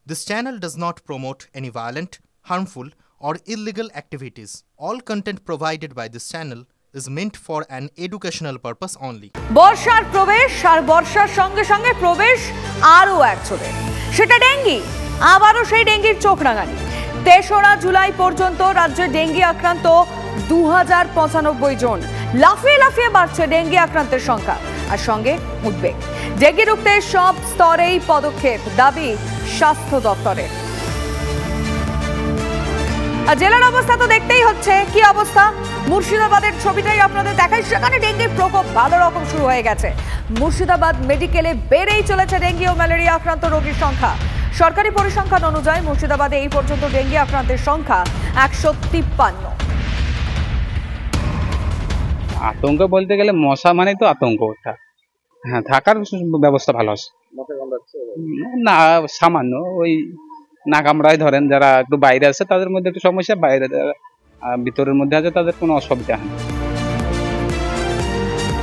This channel does not promote any violent, harmful, or illegal activities. All content provided by this channel is meant for an educational purpose only. বর্ষার প্রবেশ আর বর্ষার সঙ্গে সঙ্গে প্রবেশ আরও এক চলে সেটা ডেঙ্গি। আবারও সেই ডেঙ্গির চোখ রাঙানি। ৩রা জুলাই পর্যন্ত রাজ্যে ডেঙ্গি আক্রান্ত 2095 জন। লাফিয়ে লাফিয়ে বাড়ছে ডেঙ্গি আক্রান্তের সংখ্যা, আর সঙ্গে উদ্বেগ। ডেঙ্গি রুখতে সব স্তরেই পদক্ষেপ, দাবি স্বাস্থ্য দপ্তরের। আর জেলার অবস্থা তো দেখতেই হচ্ছে কি অবস্থা। মুর্শিদাবাদের ছবিটাই আপনাদের দেখাই, সেখানে ডেঙ্গির প্রকোপ ভালো রকম শুরু হয়ে গেছে। মুর্শিদাবাদ মেডিকেলে বেড়েই চলেছে ডেঙ্গি ও ম্যালেরিয়া আক্রান্ত রোগীর সংখ্যা। সরকারি পরিসংখ্যান অনুযায়ী মুর্শিদাবাদে এই পর্যন্ত ডেঙ্গি আক্রান্তের সংখ্যা 153। আতঙ্ক বলতে গেলে মশা মানে তো আতঙ্ক, ওটা হ্যাঁ, থাকার ব্যবস্থা ভালো আছে না, সামান্য ওই না কামড়ায় ধরেন, যারা একটু বাইরে আছে তাদের মধ্যে একটু সমস্যা, বাইরে যারা ভিতরের মধ্যে আছে তাদের কোনো অসুবিধা হয় না।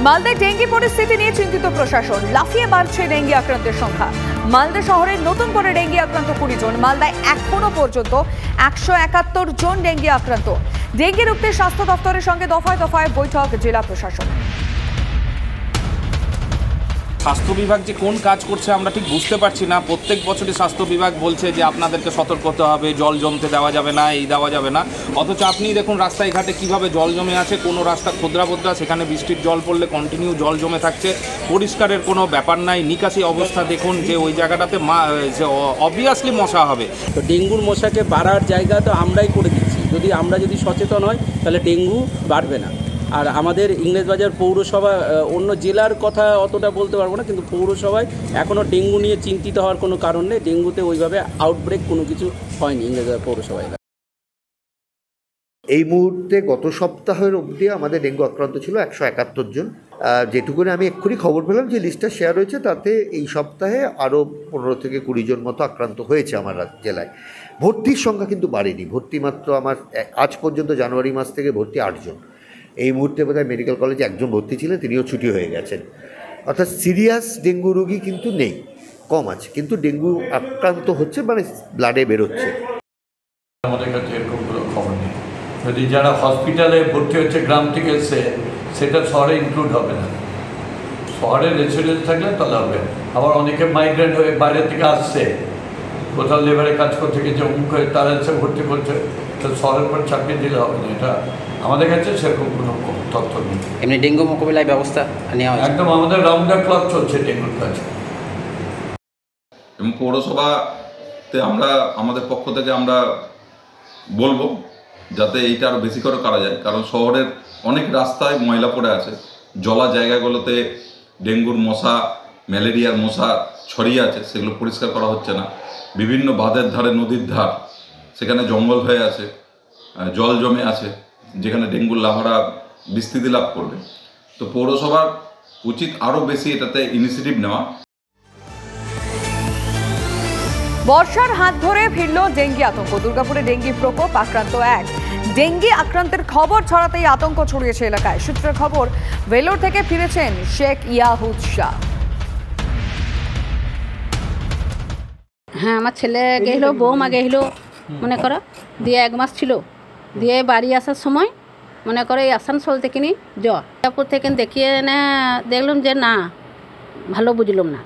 মালদায় ডেঙ্গি পরিস্থিতি নিয়ে চিন্তিত প্রশাসন। লাফিয়ে বাড়ছে ডেঙ্গি আক্রান্তের সংখ্যা। মালদা শহরে নতুন করে ডেঙ্গি আক্রান্ত 20 জন। মালদায় এখনো পর্যন্ত 171 জন ডেঙ্গি আক্রান্ত। ডেঙ্গি রুখতে স্বাস্থ্য দপ্তরের সঙ্গে দফায় দফায় বৈঠক জেলা প্রশাসন। স্বাস্থ্য বিভাগ যে কোন কাজ করছে আমরা ঠিক বুঝতে পারছি না। প্রত্যেক বছরই স্বাস্থ্য বিভাগ বলছে যে আপনাদেরকে সতর্ক হতে হবে, জল জমতে দেওয়া যাবে না, এই দেওয়া যাবে না। অথচ আপনি দেখুন রাস্তায় ঘাটে কীভাবে জল জমে আছে। কোনো রাস্তা খোদ্রা, সেখানে বৃষ্টির জল পড়লে কন্টিনিউ জল জমে থাকছে, পরিষ্কারের কোনো ব্যাপার নাই। নিকাশি অবস্থা দেখুন যে ওই জায়গাটাতে অবভিয়াসলি মশা হবে। তো ডেঙ্গুর মশাকে বাড়ার জায়গা তো আমরাই করে দিচ্ছি। আমরা যদি সচেতন হই তাহলে ডেঙ্গু বাড়বে না। আর আমাদের ইংরেজবাজার পৌরসভা, অন্য জেলার কথা অতটা বলতে পারবো না, কিন্তু পৌরসভায় এখনও ডেঙ্গু নিয়ে চিন্তিত হওয়ার কোনো কারণ নেই। ডেঙ্গুতে ওইভাবে আউটব্রেক কোনো কিছু হয়নি ইংরেজবাজার পৌরসভায়। এই মুহূর্তে গত সপ্তাহের অবধি আমাদের ডেঙ্গু আক্রান্ত ছিল 171 জন। যেটুকুনি আমি এক্ষুনি খবর পেলাম যে লিস্টটা শেয়ার হয়েছে, তাতে এই সপ্তাহে আরও 15 থেকে 20 জন মতো আক্রান্ত হয়েছে আমার জেলায়। ভর্তির সংখ্যা কিন্তু বাড়েনি। ভর্তি মাত্র আমার আজ পর্যন্ত জানুয়ারি মাস থেকে ভর্তি 8 জন। এই মুহূর্তে বোধহয় মেডিকেল কলেজে 1 জন ভর্তি ছিলেন, তিনিও ছুটি হয়ে গেছেন। অর্থাৎ সিরিয়াস ডেঙ্গু রোগী কিন্তু নেই, কম আছে, কিন্তু ডেঙ্গু আক্রান্ত হচ্ছে, মানে ব্লাডে বেরোচ্ছে। আমাদের কাছে এরকম কোনো খবর নেই। যদি যারা হসপিটালে ভর্তি হচ্ছে গ্রাম থেকে এসে, সেটা শহরে ইনক্লুড হবে না। শহরে রেসিডেন্স থাকলে তাহলে হবে। আবার অনেকে মাইগ্রেন্ট হয়ে বাইরে থেকে আসছে, কোথাও লেবারে কাজ করতে গেছে, অমুক হয়ে তারা এসে ভর্তি করছে, তো শহরের পর চাপিয়ে দিলে হবে না। এটা আমাদের কাছে সেরকম কোনো তথ্য নেই। এমনি ডেঙ্গু মোকাবিলায় ব্যবস্থা নেওয়া একদম আমাদের রাউন্ড দ্য ক্লক চলছে ডেঙ্গুর কাজ। এবং পৌরসভাতে আমরা আমাদের পক্ষ থেকে আমরা বলবো যাতে এইটা আরও বেশি করে করা যায়, কারণ শহরের অনেক রাস্তায় ময়লা পড়ে আছে, জলা জায়গাগুলোতে ডেঙ্গুর মশা, ম্যালেরিয়ার মশা ছড়িয়ে আছে, সেগুলো পরিষ্কার করা হচ্ছে না। বিভিন্ন বাঁধের ধারে, নদীর ধার, সেখানে জঙ্গল হয়ে আছে, জল জমে আছে, যেখানে ডেঙ্গুর লার্ভারা বিস্তৃতি লাভ করবে। তো পৌরসভার উচিত আরও বেশি এটাতে ইনিশিয়েটিভ নেওয়া। বর্ষার হাত ধরে ফিরল ডেঙ্গি আতঙ্ক। দুর্গাপুরে ডেঙ্গি প্রকোপ, আক্রান্ত 1। ডেঙ্গি আক্রান্তের খবর ছড়াতেই আতঙ্ক ছড়িয়েছে এলাকায়। সূত্রের খবর, ভেলোর থেকে ফিরেছেন শেখ ইয়াহুদ শাহ। হ্যাঁ, আমার ছেলে গেছিল, বৌমা গেছিল, মনে করো দিয়ে 1 মাস ছিল। দিয়ে বাড়ি আসার সময় মনে করো এই আসানসোল থেকে নি জ্বর, তারপর থেকে দেখিয়ে না দেখলাম যে না ভালো বুঝলাম না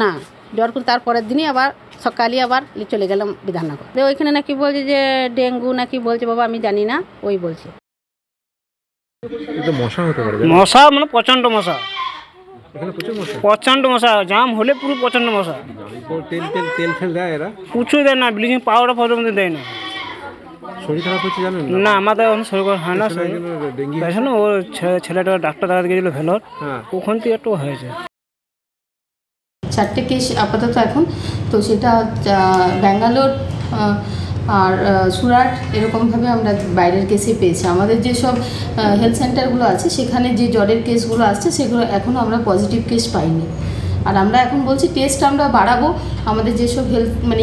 না জ্বর। তারপরের দিনই আবার সকালে আবার চলে গেলাম বিধাননগর। ওইখানে নাকি বলছে যে ডেঙ্গু নাকি বলছে, বাবা আমি জানি না, ওই বলছে। মশা মানে প্রচন্ড মশা, প্রচন্ড মশা, জাম হলে পুরো প্রচন্ড মশা। তেল ফেল দেয় এরা, কিছু দেয় না, ব্লিচিং পাউডার ফাউডার মধ্যে দেয় না। শরীর খারাপ হচ্ছে জানেন না, আমাদের এখন শরীর খারাপ হয় না। দেখেন ওর ছেলেটা ডাক্তার দেখাতে গেছিল ভেলোর, ওখান থেকে একটু হয়েছে। 4টে কেস আপাতত এখন, তো সেটা ব্যাঙ্গালোর আর সুরাট এরকমভাবে আমরা বাইরের কেসে পেয়েছি। আমাদের যেসব হেলথ সেন্টারগুলো আছে সেখানে যে জ্বরের কেসগুলো আসছে সেগুলো এখনও আমরা পজিটিভ কেস পাইনি। আর আমরা এখন বলছি টেস্ট আমরা বাড়াবো। আমাদের যেসব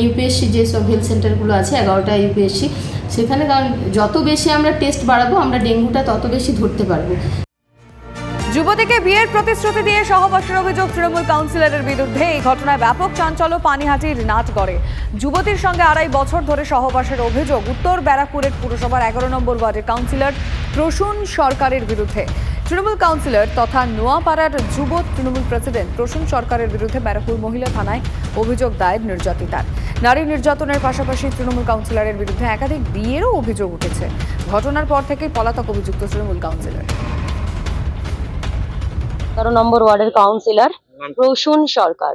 ইউপিএসসি যেসব হেলথ সেন্টারগুলো আছে 11টা ইউপিএসসি, সেখানে কারণ যত বেশি আমরা টেস্ট বাড়াবো আমরা ডেঙ্গুটা তত বেশি ধরতে পারবো। যুবতীকে বিয়ের প্রতিশ্রুতি দিয়ে সহবাসের অভিযোগ তৃণমূল কাউন্সিলরের বিরুদ্ধে। এই ঘটনায় ব্যাপক চাঞ্চল্য পানিহাটির নাটগড়ে। যুবতীর সঙ্গে 2.5 বছর ধরে সহবাসের অভিযোগ উত্তর ব্যারাকপুরের পুরসভার 11 নম্বর ওয়ার্ডের কাউন্সিলর প্রসূন সরকারের বিরুদ্ধে। তৃণমূল কাউন্সিলর তথা নোয়াপাড়ার যুব তৃণমূল প্রেসিডেন্ট প্রসূন সরকারের বিরুদ্ধে ব্যারাকপুর মহিলা থানায় অভিযোগ দায়ের নির্যাতিতার। নারী নির্যাতনের পাশাপাশি তৃণমূল কাউন্সিলরের বিরুদ্ধে একাধিক বিয়েরও অভিযোগ উঠেছে। ঘটনার পর থেকেই পলাতক অভিযুক্ত তৃণমূল কাউন্সিলর। 11 নম্বর ওয়ার্ডের কাউন্সিলর প্রসূন সরকার,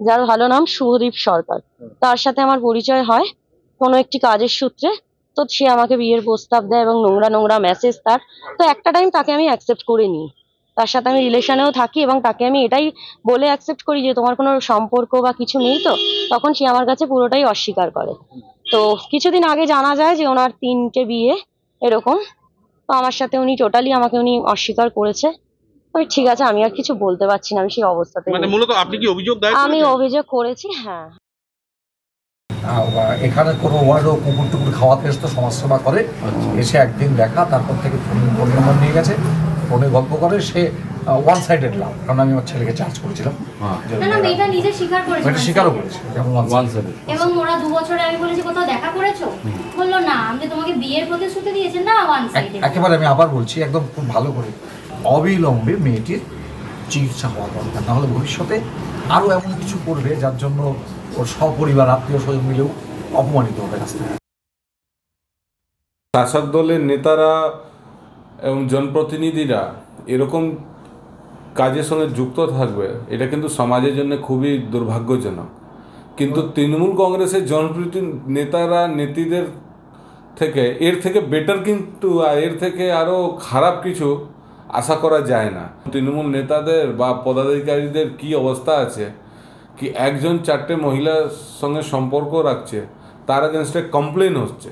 যার ভালো নাম শুভদীপ সরকার। তার সাথে আমার পরিচয় হয় কোনো একটি কাজের সূত্রে। তো সে আমাকে বিয়ের প্রস্তাব দেয় এবং নোংরা নোংরা মেসেজ তার। তো একটা টাইম তাকে আমি অ্যাকসেপ্ট করে নিই, তার সাথে আমি রিলেশনেও থাকি এবং তাকে আমি এটাই বলে অ্যাকসেপ্ট করি যে তোমার কোনো সম্পর্ক বা কিছু নেই। তো তখন সে আমার কাছে পুরোটাই অস্বীকার করে। তো কিছুদিন আগে জানা যায় যে ওনার 3টে বিয়ে এরকম। তো আমার সাথে উনি টোটালি আমাকে অস্বীকার করেছে। আমি ঠিক আছে, আমি আর কিছু বলতে পারছি না, আমি সেই অবস্থাতে। মানে মূলত আপনি কি অভিযোগ দায়ের করেছেন? আমি অভিযোগ করেছি, হ্যাঁ। এখানে কোনো ওয়ার্ডও কুকুর টুকুর খাওয়াতে এসে সমাজসেবা করে, এসে একদিন দেখা, তারপর থেকে ফোন নম্বর নিয়ে গেছে, ফোনে গল্প করে। সে ওয়ান সাইডেড লাভ, কারণ আমি আমার ছেলেকে চার্জ করেছিলাম। এটা নিজে স্বীকার করেছে, এটা স্বীকারও করেছে ওয়ান সাইডেড। এবং ওরা 2 বছরে আমি বলেছি কোথাও দেখা করেছো, বললো না, আমি তোমাকে বিয়ের প্রতিশ্রুতি দিয়েছেন না, ওয়ান সাইডেড। একেবারে আমি আবার বলছি একদম খুব ভালো করে, অবিলম্বে মেয়েটির চিকিৎসা হওয়া দরকার, নাহলে ভবিষ্যতে আরও এমন কিছু করবে যার জন্য ওর সপরিবার আত্মীয় স্বজন মিলেও অপমানিত হবে রাস্তায়। শাসক দলের নেতারা এবং জনপ্রতিনিধিরা এরকম কাজের সঙ্গে যুক্ত থাকবে, এটা কিন্তু সমাজের জন্য খুবই দুর্ভাগ্যজনক। কিন্তু তৃণমূল কংগ্রেসের জনপ্রতিনিধি নেতারা নেত্রীদের থেকে এর থেকে বেটার, কিন্তু এর থেকে আরও খারাপ কিছু আশা করা যায় না। তৃণমূল নেতাদের বা পদাধিকারীদের কি অবস্থা আছে, কি একজন 4টে মহিলার সঙ্গে সম্পর্ক রাখছে, তার এগেনস্টে কমপ্লেন হচ্ছে।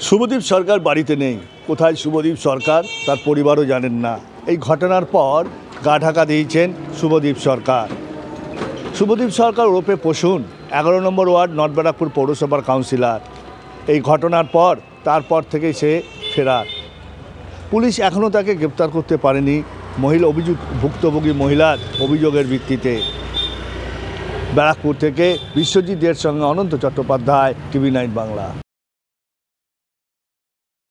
শুভদীপ সরকার বাড়িতে নেই। কোথায় শুভদীপ সরকার তার পরিবারও জানেন না। এই ঘটনার পর গা ঢাকা দিয়েছেন শুভদীপ সরকার। শুভদীপ সরকার ওরফে প্রসূন 11 নম্বর ওয়ার্ড নর্থ ব্যারাকপুর পৌরসভার কাউন্সিলর। এই ঘটনার পর তারপর থেকেই সে ফেরার। পুলিশ এখনও তাকে গ্রেপ্তার করতে পারেনি ভুক্তভোগী মহিলার অভিযোগের ভিত্তিতে। ব্যারাকপুর থেকে বিশ্বজিৎ দের সঙ্গে অনন্ত চট্টোপাধ্যায়, TV9 বাংলা।